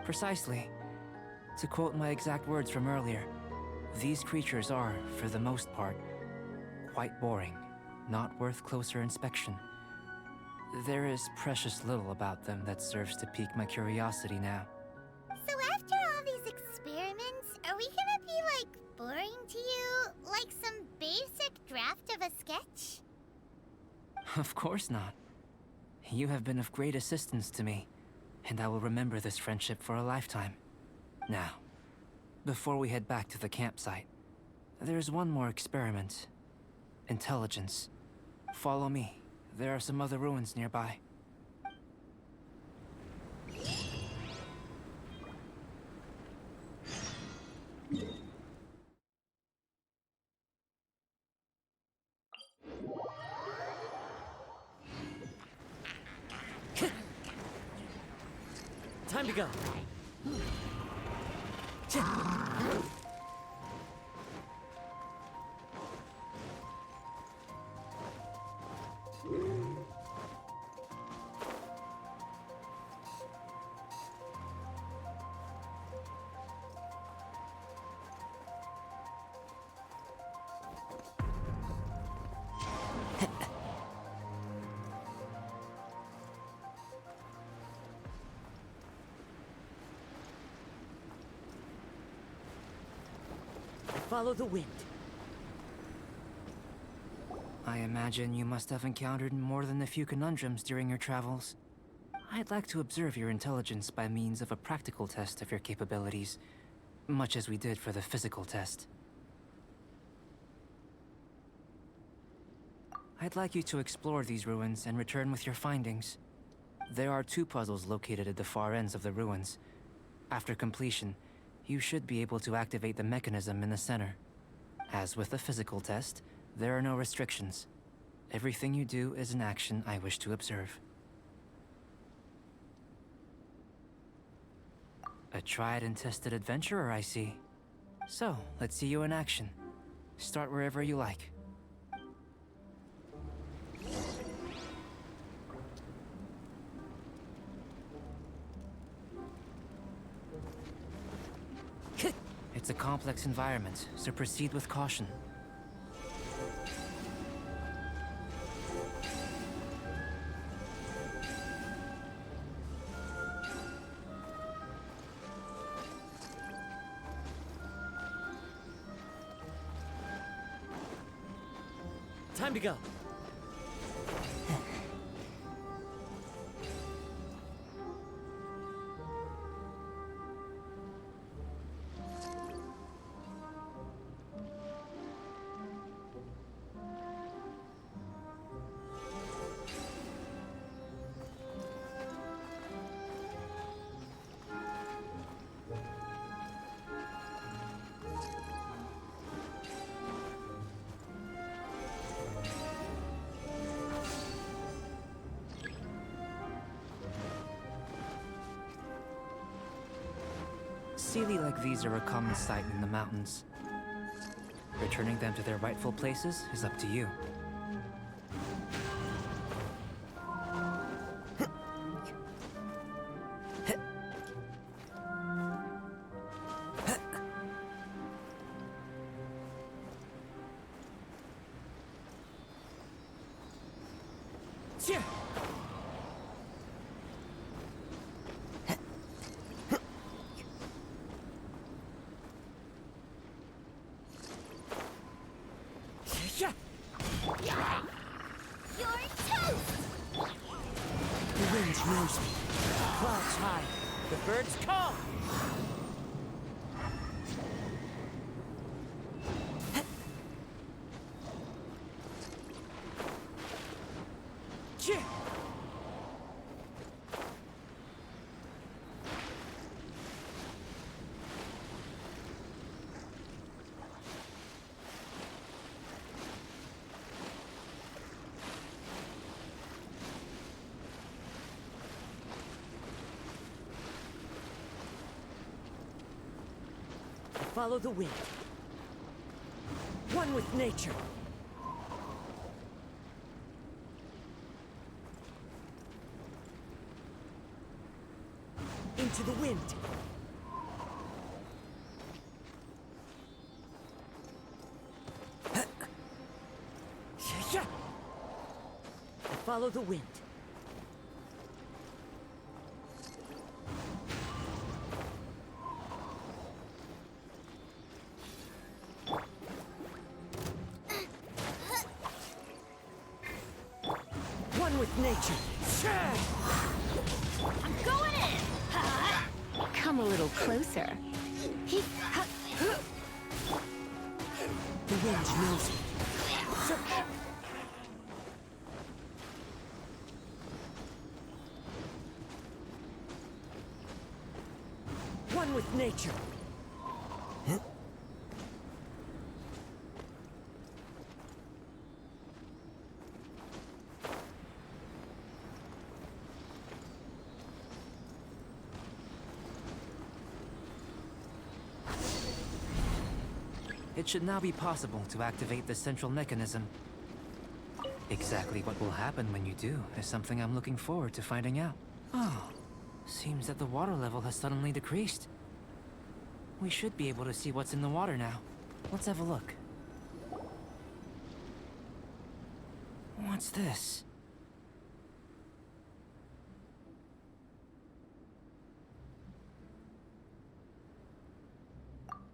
Precisely. To quote my exact words from earlier, these creatures are, for the most part, quite boring, not worth closer inspection. There is precious little about them that serves to pique my curiosity now. So after all these experiments, are we gonna be, like, boring to you? Like some basic draft of a sketch? Of course not. You have been of great assistance to me, and I will remember this friendship for a lifetime. Now, before we head back to the campsite, there's one more experiment. Intelligence. Follow me. There are some other ruins nearby. Time to go. Follow the wind. I imagine you must have encountered more than a few conundrums during your travels. I'd like to observe your intelligence by means of a practical test of your capabilities, much as we did for the physical test. I'd like you to explore these ruins and return with your findings. There are 2 puzzles located at the far ends of the ruins. After completion, you should be able to activate the mechanism in the center. As with the physical test, there are no restrictions. Everything you do is an action I wish to observe. A tried and tested adventurer, I see. So, let's see you in action. Start wherever you like. It's a complex environment, so proceed with caution. Time to go. Sealy like these are a common sight in the mountains. Returning them to their rightful places is up to you. You're toast! The wind knows me. Clouds high. The birds call. Follow the wind. One with nature. Into to the wind. Follow the wind. One with nature. I'm going in! Come a little closer. The wind knows me. One with nature. It should now be possible to activate the central mechanism. Exactly what will happen when you do is something I'm looking forward to finding out. Oh, seems that the water level has suddenly decreased. We should be able to see what's in the water now. Let's have a look. What's this?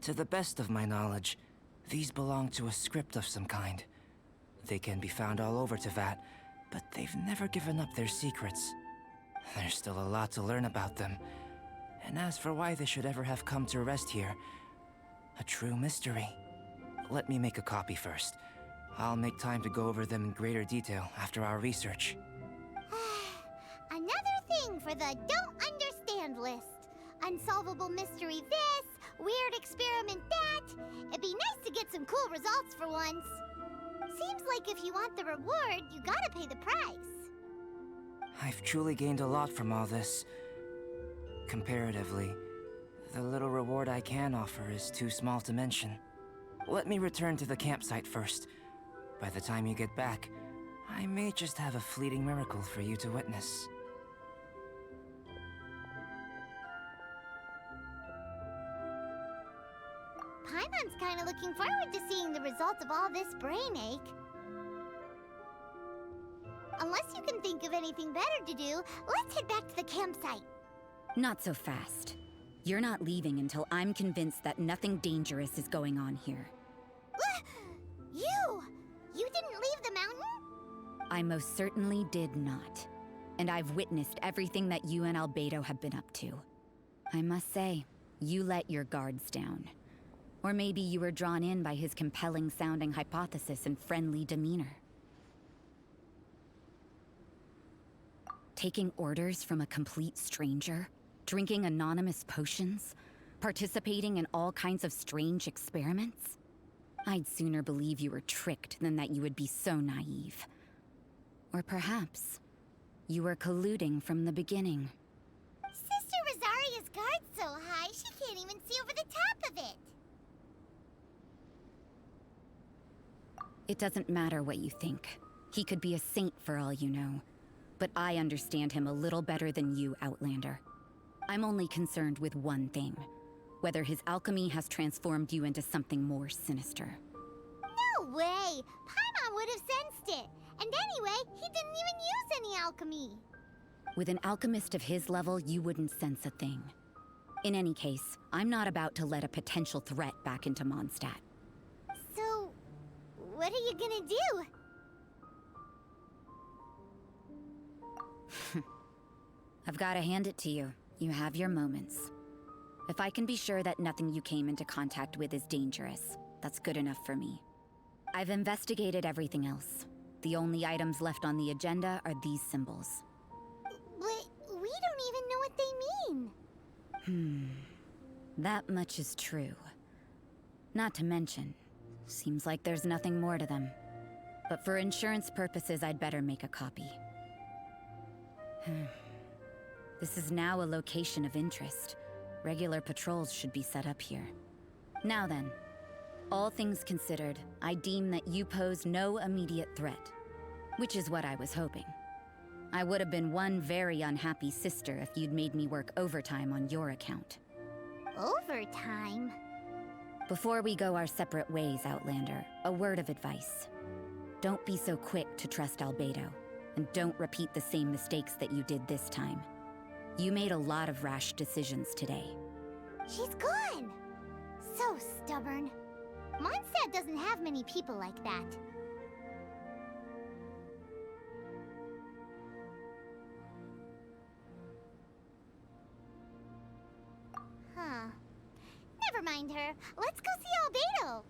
To the best of my knowledge, these belong to a script of some kind. They can be found all over Teyvat, but they've never given up their secrets. There's still a lot to learn about them. And as for why they should ever have come to rest here, a true mystery. Let me make a copy first. I'll make time to go over them in greater detail after our research. Another thing for the don't understand list. Unsolvable mystery this, weird experiment that. It'd be nice to get some cool results for once. Seems like if you want the reward, you gotta pay the price. I've truly gained a lot from all this. Comparatively, the little reward I can offer is too small to mention. Let me return to the campsite first. By the time you get back, I may just have a fleeting miracle for you to witness. Paimon's kinda looking forward to seeing the results of all this brain ache. Unless you can think of anything better to do, let's head back to the campsite. Not so fast. You're not leaving until I'm convinced that nothing dangerous is going on here. You! You didn't leave the mountain? I most certainly did not. And I've witnessed everything that you and Albedo have been up to. I must say, you let your guards down. Or maybe you were drawn in by his compelling-sounding hypothesis and friendly demeanor. Taking orders from a complete stranger, drinking anonymous potions, participating in all kinds of strange experiments? I'd sooner believe you were tricked than that you would be so naive. Or perhaps, you were colluding from the beginning. Sister Rosaria's guard's so high, she can't even see over the top of it. It doesn't matter what you think. He could be a saint for all you know. But I understand him a little better than you, Outlander. I'm only concerned with one thing. Whether his alchemy has transformed you into something more sinister. No way! Paimon would have sensed it. And anyway, he didn't even use any alchemy. With an alchemist of his level, you wouldn't sense a thing. In any case, I'm not about to let a potential threat back into Mondstadt. So, what are you gonna do? I've got to hand it to you. You have your moments. If I can be sure that nothing you came into contact with is dangerous, that's good enough for me. I've investigated everything else. The only items left on the agenda are these symbols. But we don't even know what they mean. That much is true. Not to mention, seems like there's nothing more to them. But for insurance purposes, I'd better make a copy. This is now a location of interest. Regular patrols should be set up here. Now then, all things considered, I deem that you pose no immediate threat. Which is what I was hoping. I would have been one very unhappy sister if you'd made me work overtime on your account. Overtime? Before we go our separate ways, Outlander, a word of advice. Don't be so quick to trust Albedo, and don't repeat the same mistakes that you did this time. You made a lot of rash decisions today. She's gone! So stubborn. Mondstadt doesn't have many people like that. Huh. Never mind her. Let's go see Albedo.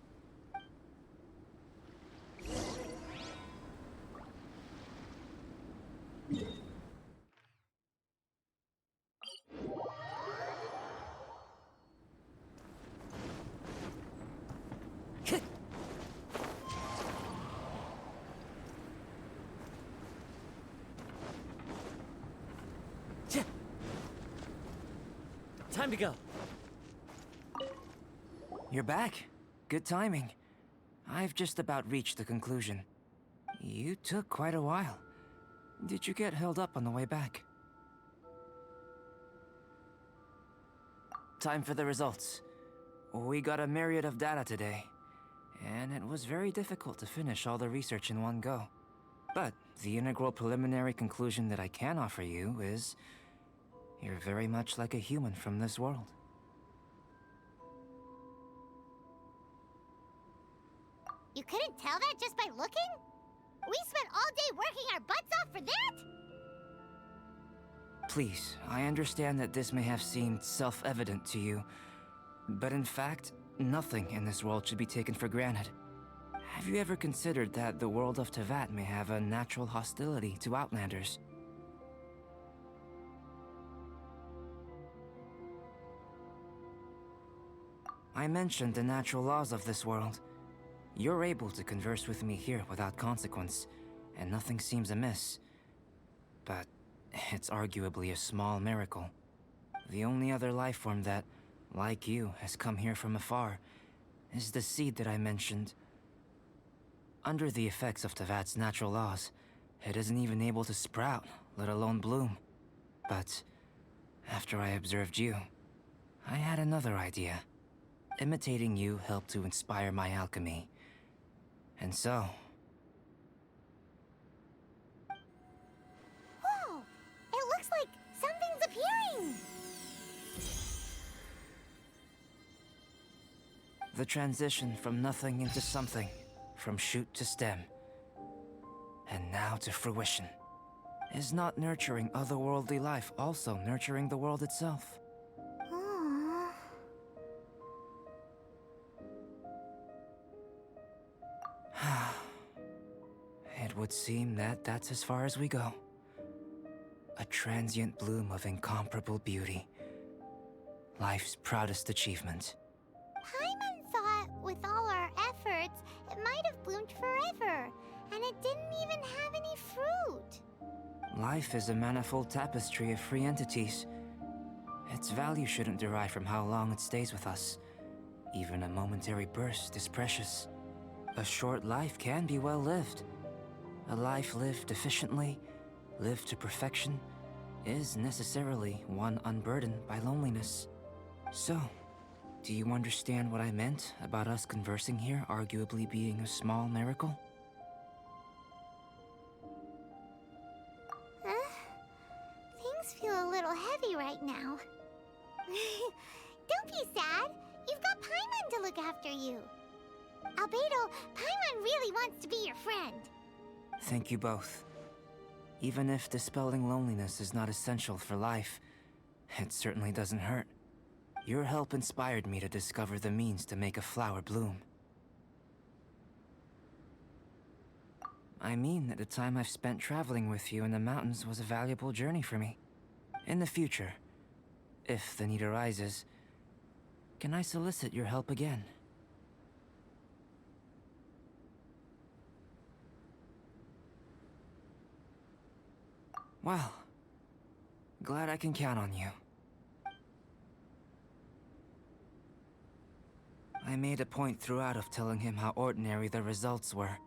Time to go. You're back. Good timing. I've just about reached the conclusion. You took quite a while. Did you get held up on the way back? Time for the results. We got a myriad of data today, and it was very difficult to finish all the research in one go. But the integral preliminary conclusion that I can offer you is you're very much like a human from this world. You couldn't tell that just by looking? We spent all day working our butts off for that? Please, I understand that this may have seemed self-evident to you, but in fact, nothing in this world should be taken for granted. Have you ever considered that the world of Teyvat may have a natural hostility to Outlanders? I mentioned the natural laws of this world. You're able to converse with me here without consequence, and nothing seems amiss. But it's arguably a small miracle. The only other life form that, like you, has come here from afar is the seed that I mentioned. Under the effects of Teyvat's natural laws, it isn't even able to sprout, let alone bloom. But after I observed you, I had another idea. Imitating you helped to inspire my alchemy. And so... Whoa! It looks like something's appearing! The transition from nothing into something, from shoot to stem, and now to fruition. Is not nurturing otherworldly life also nurturing the world itself? Aww. It would seem that that's as far as we go. A transient bloom of incomparable beauty. Life's proudest achievement. Paimon thought with all our efforts, it might have bloomed forever, and it didn't even have any fruit. Life is a manifold tapestry of free entities. Its value shouldn't derive from how long it stays with us. Even a momentary burst is precious. A short life can be well lived. A life lived efficiently, lived to perfection, is necessarily one unburdened by loneliness. So, do you understand what I meant about us conversing here arguably being a small miracle? Things feel a little heavy right now. Don't be sad. You've got Paimon to look after you. Albedo, Paimon really wants to be your friend. Thank you both. Even if dispelling loneliness is not essential for life, it certainly doesn't hurt. Your help inspired me to discover the means to make a flower bloom. I mean that the time I've spent traveling with you in the mountains was a valuable journey for me. In the future, if the need arises, can I solicit your help again? Well, glad I can count on you. I made a point throughout of telling him how ordinary the results were.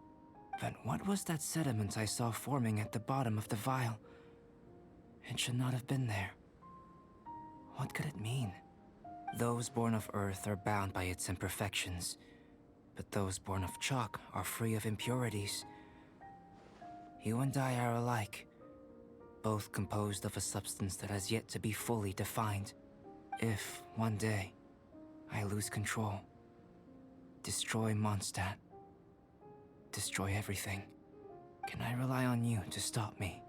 But what was that sediment I saw forming at the bottom of the vial? It should not have been there. What could it mean? Those born of Earth are bound by its imperfections, but those born of chalk are free of impurities. You and I are alike, both composed of a substance that has yet to be fully defined. If, one day, I lose control, destroy Mondstadt, destroy everything, can I rely on you to stop me?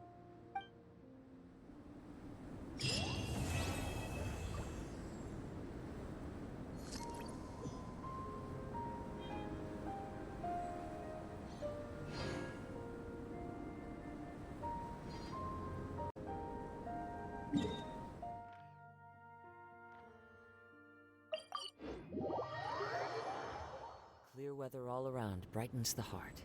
Clear weather all around brightens the heart.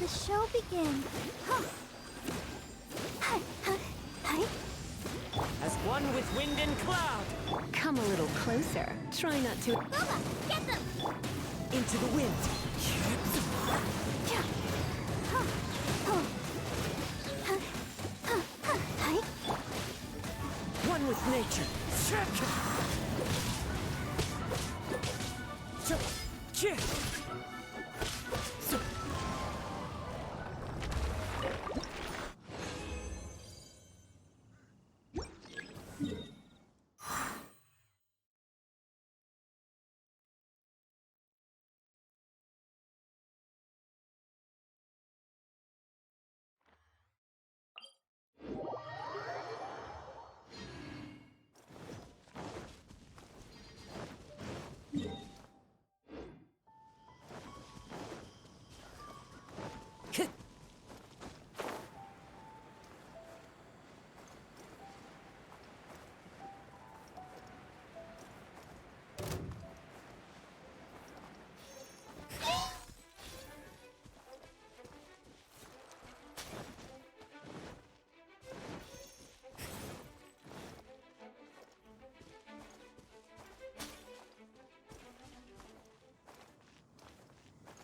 the show begin. Huh. As one with wind and cloud. Come a little closer. Try not to. Boba, get them! Into the wind. One with nature.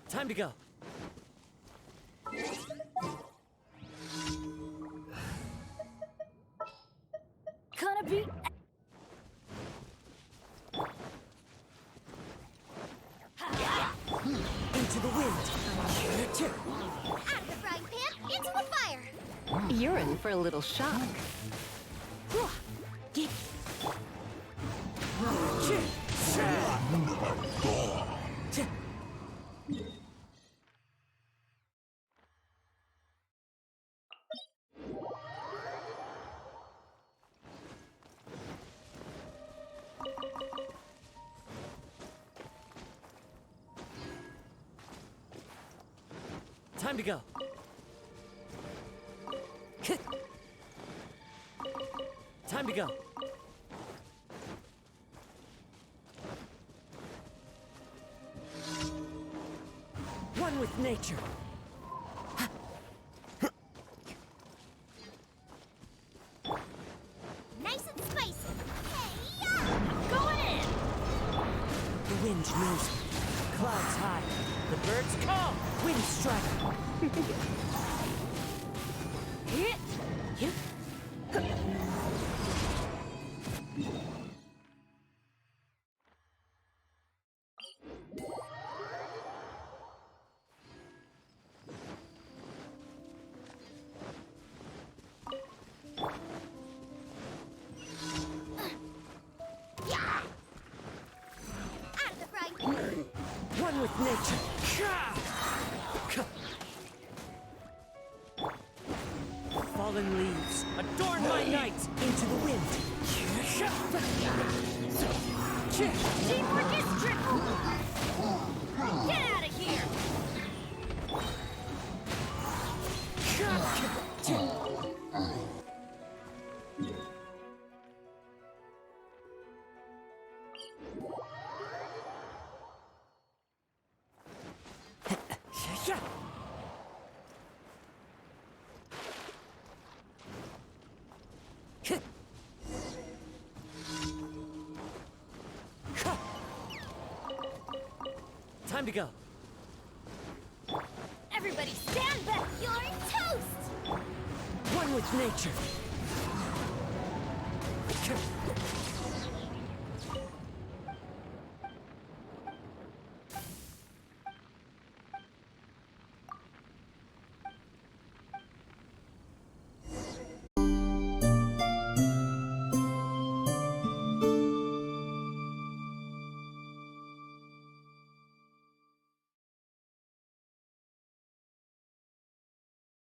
Time to go. Gonna be. Into the wind. Out of the frying pan, into the fire! You're in for a little shock. Get. Time to go. Time to go. One with nature. Nice and spicy! Hey-ya! Going in! The wind knows me. Clouds high. The birds call. Wind strike. Out of the frying pan! One with nature. Fallen leaves adorn my night. Into the wind. Teamwork is triple! Get out of here! Time to go. Everybody stand back! You're toast! One with nature.